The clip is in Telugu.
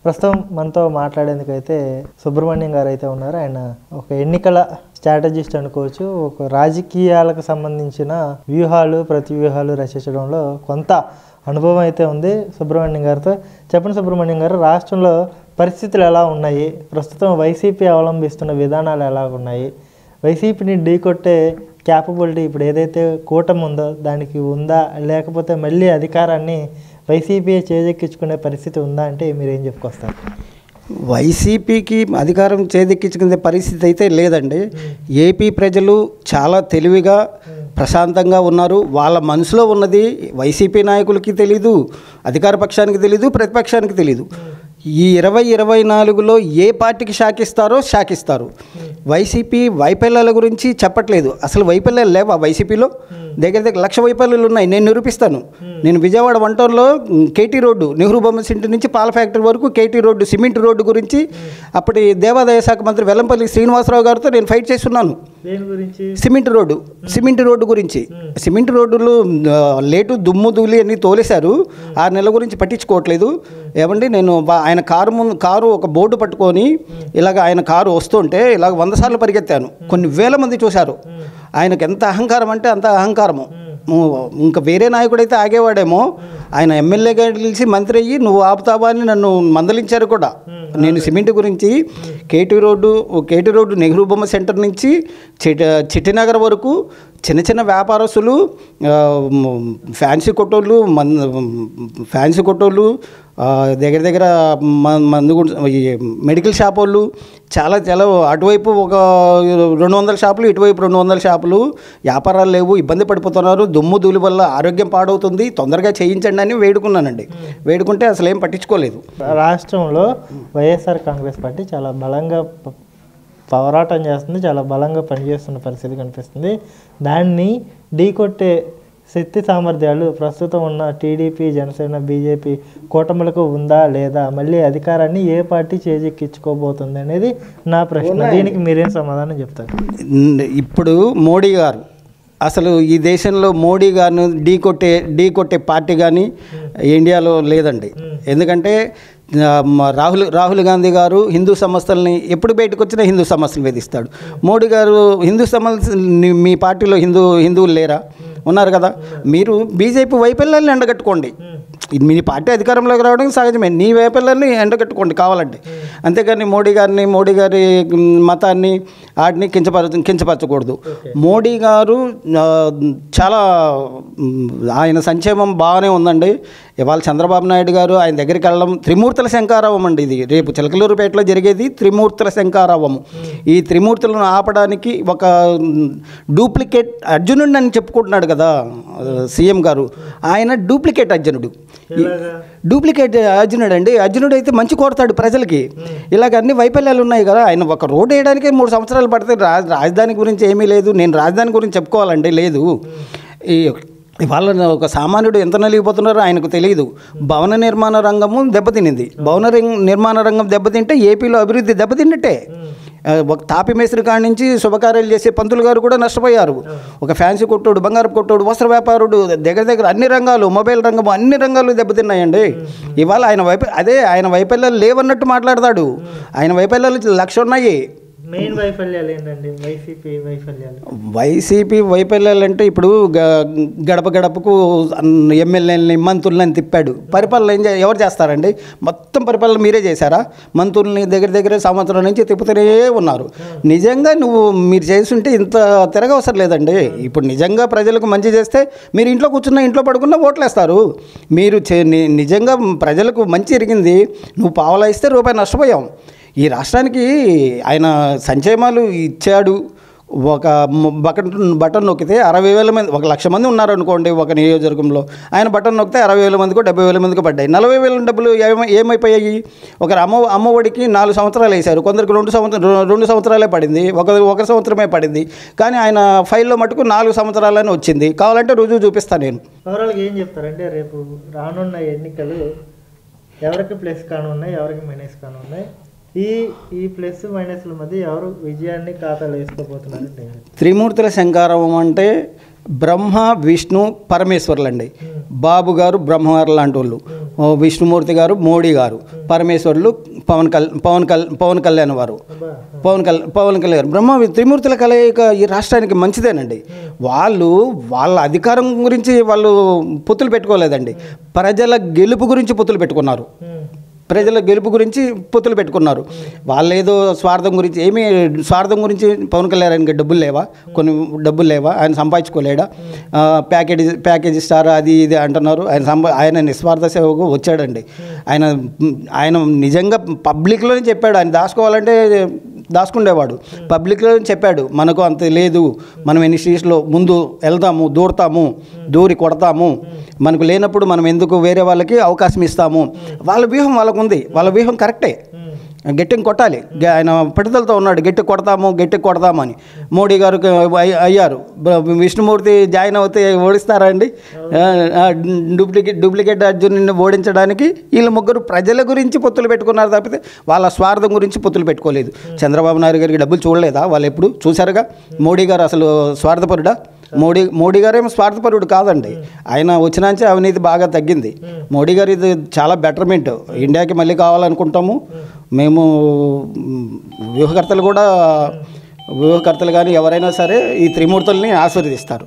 ప్రస్తుతం మనతో మాట్లాడేందుకైతే సుబ్రహ్మణ్యం గారు అయితే ఉన్నారు. ఆయన ఒక ఎన్నికల స్ట్రాటజిస్ట్ అనుకోవచ్చు. ఒక రాజకీయాలకు సంబంధించిన వ్యూహాలు ప్రతి వ్యూహాలు రచించడంలో కొంత అనుభవం అయితే ఉంది సుబ్రహ్మణ్యం గారితో. చెప్పండి సుబ్రహ్మణ్యం గారు, రాష్ట్రంలో పరిస్థితులు ఎలా ఉన్నాయి, ప్రస్తుతం వైసీపీ అవలంబిస్తున్న విధానాలు ఎలా ఉన్నాయి, వైసీపీని ఢీకొట్టే క్యాపబిలిటీ ఇప్పుడు ఏదైతే కూటమి ఉందో దానికి ఉందా, లేకపోతే మళ్ళీ అధికారాన్ని వైసీపీ చేజెక్కించుకునే పరిస్థితి ఉందా అంటే మీరేం చెప్పుకొస్తారు? వైసీపీకి అధికారం చేజెక్కించుకునే పరిస్థితి అయితే లేదండి. ఏపీ ప్రజలు చాలా తెలివిగా ప్రశాంతంగా ఉన్నారు. వాళ్ళ మనసులో ఉన్నది వైసీపీ నాయకులకి తెలీదు, అధికార పక్షానికి తెలీదు, ప్రతిపక్షానికి తెలీదు. ఈ 2024లో ఏ పార్టీకి శాకిస్తారు. వైసీపీ వైఫల్యాల గురించి చెప్పట్లేదు. అసలు వైఫల్యాలు లేవా వైసీపీలో? దగ్గర 1,00,000 వైఫల్యాలు ఉన్నాయి. నేను నిరూపిస్తాను. నేను విజయవాడ 1 టౌన్లో కేటీ రోడ్డు, నెహ్రూ బొమ్మ సెంటర్ నుంచి పాల ఫ్యాక్టరీ వరకు కేటీ రోడ్డు, సిమెంట్ రోడ్డు గురించి అప్పటి దేవాదాయ శాఖ మంత్రి వెల్లంపల్లి శ్రీనివాసరావు గారితో నేను ఫైట్ చేస్తున్నాను. సిమెంట్ రోడ్డు గురించి. సిమెంట్ రోడ్డులు లేటు దుమ్ము ధూళి అన్ని తోలేశారు. 6 నెలల గురించి పట్టించుకోవట్లేదు. ఏమండి, నేను ఆయన కారు ఒక బోర్డు పట్టుకొని ఇలాగ ఆయన కారు వస్తుంటే ఇలాగ 100 సార్లు పరిగెత్తాను. కొన్ని వేల మంది చూశారు. ఆయనకు ఎంత అహంకారం అంటే అంత అహంకారము. ఇంకా వేరే నాయకుడైతే ఆగేవాడేమో. ఆయన ఎమ్మెల్యేగా గెలిచి మంత్రి అయ్యి నువ్వు ఆపుతావా అని నన్ను మందలించారు కూడా. నేను సిమెంట్ గురించి కేటీ రోడ్డు నెహ్రూ బొమ్మ సెంటర్ నుంచి చిట్టినగర్ వరకు చిన్న చిన్న వ్యాపారస్తులు, ఫ్యాన్సీ కొట్టోళ్ళు, దగ్గర మందు మెడికల్ షాప్ వాళ్ళు చాలా అటువైపు ఒక 200 షాపులు, ఇటువైపు 200 షాపులు, వ్యాపారాలు లేవు, ఇబ్బంది పడిపోతున్నారు. దుమ్ము ధూళి వల్ల ఆరోగ్యం పాడవుతుంది, తొందరగా చేయించండి అని వేడుకున్నానండి. వేడుకుంటే అసలు ఏం పట్టించుకోలేదు. రాష్ట్రంలో వైఎస్ఆర్ కాంగ్రెస్ పార్టీ చాలా బలంగా పోరాటం చేస్తుంది, చాలా బలంగా పనిచేస్తున్న పరిస్థితి కనిపిస్తుంది. దాన్ని ఢీకొట్టే శక్తి సామర్థ్యాలు ప్రస్తుతం ఉన్న టీడీపీ, జనసేన, బీజేపీ కూటములకు ఉందా లేదా, మళ్ళీ అధికారాన్ని ఏ పార్టీ చేజెక్కించుకోబోతుంది అనేది నా ప్రశ్న. దీనికి మీరేం సమాధానం చెప్తారు? ఇప్పుడు మోడీ గారు అసలు ఈ దేశంలో మోడీ గారిని ఢీకొట్టే పార్టీ కానీ ఇండియాలో లేదండి. ఎందుకంటే రాహుల్ గాంధీ గారు హిందూ సమస్యల్ని ఎప్పుడు బయటకు వచ్చినా హిందూ సమస్యలు వేధిస్తాడు. మోడీ గారు హిందూ సమస్యలు, మీ పార్టీలో హిందువులు లేరా? ఉన్నారు కదా. మీరు బీజేపీ వైఫల్యాన్ని ఎండగట్టుకోండి. మీ పార్టీ అధికారంలోకి రావడానికి సహజమే. నీ వైఫల్యాన్ని ఎండగట్టుకోండి కావాలంటే. అంతేగాని మోడీ గారి మతాన్ని వాటిని కించపరచకూడదు. మోడీ గారు చాలా ఆయన సంక్షేమం బాగానే ఉందండి. ఇవాళ చంద్రబాబు నాయుడు గారు ఆయన దగ్గరికి వెళ్ళడం త్రిమూర్తుల శంఖారావం అండి. ఇది రేపు చిలకలూరుపేటలో జరిగేది త్రిమూర్తుల శంఖారావము. ఈ త్రిమూర్తులను ఆపడానికి ఒక డూప్లికేట్ అర్జునుడు అని చెప్పుకుంటున్నాడు కదా సీఎం గారు. ఆయన డూప్లికేట్ అర్జునుడు అండి. అర్జునుడు అయితే మంచి కోరతాడు ప్రజలకి. ఇలాగ అన్ని వైఫల్యాలు ఉన్నాయి కదా. ఆయన ఒక రోడ్డు వేయడానికే 3 సంవత్సరాలు పడితే రాజధాని గురించి ఏమీ లేదు. నేను రాజధాని గురించి చెప్పుకోవాలండి, లేదు. ఇవాళ ఒక సామాన్యుడు ఎంత నలిగిపోతున్నారో ఆయనకు తెలియదు. భవన నిర్మాణ రంగము దెబ్బతినింది. నిర్మాణ రంగం దెబ్బతింటే ఏపీలో అభివృద్ధి దెబ్బతిన్నట్టే. ఒక తాపి మేస్త్రి కాడి నుంచి శుభకార్యాలు చేసే పంతులు గారు కూడా నష్టపోయారు. ఒక ఫ్యాన్సీ కొట్టోడు, బంగారు కొట్టోడు, వస్త్ర వ్యాపారుడు, దగ్గర అన్ని రంగాలు, మొబైల్ రంగము, అన్ని రంగాలు దెబ్బతిన్నాయండి. ఇవాళ ఆయన వైఫల్యాలు లేవన్నట్టు మాట్లాడతాడు. ఆయన వైఫల్యాలు 1,00,000 ఉన్నాయి. మెయిన్ వైఫల్యాలు ఏంటండి వైసీపీ వైఫల్యాలు అంటే ఇప్పుడు గడపకు ఎమ్మెల్యేలని, మంత్రులని తిప్పాడు. పరిపాలన ఎవరు చేస్తారండి? మొత్తం పరిపాలన మీరే చేశారా? మంత్రుల్ని దగ్గర సంవత్సరం నుంచి తిప్పుతూనే ఉన్నారు. నిజంగా మీరు చేస్తుంటే ఇంత తిరగవసరం లేదండి. ఇప్పుడు నిజంగా ప్రజలకు మంచి చేస్తే మీరు ఇంట్లో కూర్చున్నా, ఇంట్లో పడుకున్నా ఓట్లేస్తారు. మీరు నిజంగా ప్రజలకు మంచి జరిగింది, నువ్వు పావలా ఇస్తే రూపాయి నష్టపోయాం. ఈ రాష్ట్రానికి ఆయన సంక్షేమాలు ఇచ్చాడు. ఒక బటన్ నొక్కితే 60,000 మంది, 1,00,000 మంది ఉన్నారనుకోండి ఒక నియోజకవర్గంలో. ఆయన బటన్ నొక్కితే 60,000 మందికో 70,000 మందికో పడ్డాయి. 40,000 డబ్బులు ఏమైపోయాయి? ఒకరు అమ్మఒడికి 4 సంవత్సరాలు వేశారు, కొందరికి 2 సంవత్సరాలే పడింది, ఒక సంవత్సరమే పడింది. కానీ ఆయన ఫైల్లో మటుకు 4 సంవత్సరాలని వచ్చింది. కావాలంటే రుజువు చూపిస్తాను నేను. ఓవరాల్గా ఏం చెప్తారంటే రేపు రానున్న ఎన్నికలు ఎవరికి ప్లస్ కానున్నాయి, ఎవరికి మైనస్ కానున్నాయి? ఈ ప్లస్ మైనస్ల మధ్య ఎవరు విజయాన్ని ఖాతాలో వేసుకోబోతున్నారు? త్రిమూర్తుల శంకారావం అంటే బ్రహ్మ, విష్ణు, పరమేశ్వర్లు అండి. బాబు గారు బ్రహ్మగారు లాంటి వాళ్ళు. విష్ణుమూర్తి గారు, మోడీ గారు, పరమేశ్వరులు పవన్ కళ్యాణ్ వారు, పవన్ కళ్యాణ్ బ్రహ్మ త్రిమూర్తుల కలయిక ఈ రాష్ట్రానికి మంచిదేనండి. వాళ్ళ అధికారం గురించి వాళ్ళు పొత్తులు పెట్టుకోలేదండి, ప్రజల గెలుపు గురించి పొత్తులు పెట్టుకున్నారు. వాళ్ళు ఏదో స్వార్థం గురించి పవన్ కళ్యాణ్కి డబ్బులు లేవా, ఆయన సంపాదించుకోలేడా, ప్యాకేజ్ ఇస్తారు అది ఇది అంటున్నారు. ఆయన నిస్వార్థ సేవకు వచ్చాడండి. ఆయన నిజంగా పబ్లిక్లోనే చెప్పాడు, ఆయన దాచుకోవాలంటే దాచుకుండేవాడు. పబ్లిక్లో చెప్పాడు, మనకు అంత లేదు, మనం ఎన్ని స్ట్రీట్స్లో ముందు వెళ్తాము, దూరి కొడతాము, మనకు లేనప్పుడు మనం ఎందుకు వేరే వాళ్ళకి అవకాశం ఇస్తాము. వాళ్ళ వ్యూహం వాళ్ళకు ఉంది, వాళ్ళ వ్యూహం కరెక్టే, గట్టిగా కొట్టాలి. ఆయన పట్టుదలతో ఉన్నాడు, గట్టి కొడతాము అని. మోడీ గారు అయ్యారు, విష్ణుమూర్తి జాయిన్ అవుతే ఓడిస్తారా అండి? డూప్లికేట్ అర్జున్ని ఓడించడానికి వీళ్ళు ముగ్గురు ప్రజల గురించి పొత్తులు పెట్టుకున్నారు తప్పితే వాళ్ళ స్వార్థం గురించి పొత్తులు పెట్టుకోలేదు. చంద్రబాబు నాయుడు గారికి డబ్బులు చూడలేదా? వాళ్ళు ఎప్పుడు చూశారుగా. మోడీ గారు అసలు స్వార్థపరుడా? మోడీ గారు ఏమో స్వార్థపరుడు కాదండి. ఆయన వచ్చినాంచే అవినీతి బాగా తగ్గింది. మోడీ గారు ఇది చాలా బెటర్మెంట్, ఇండియాకి మళ్ళీ కావాలనుకుంటాము మేము. వ్యూహకర్తలు కానీ ఎవరైనా సరే ఈ త్రిమూర్తుల్ని ఆశీర్వదిస్తారు.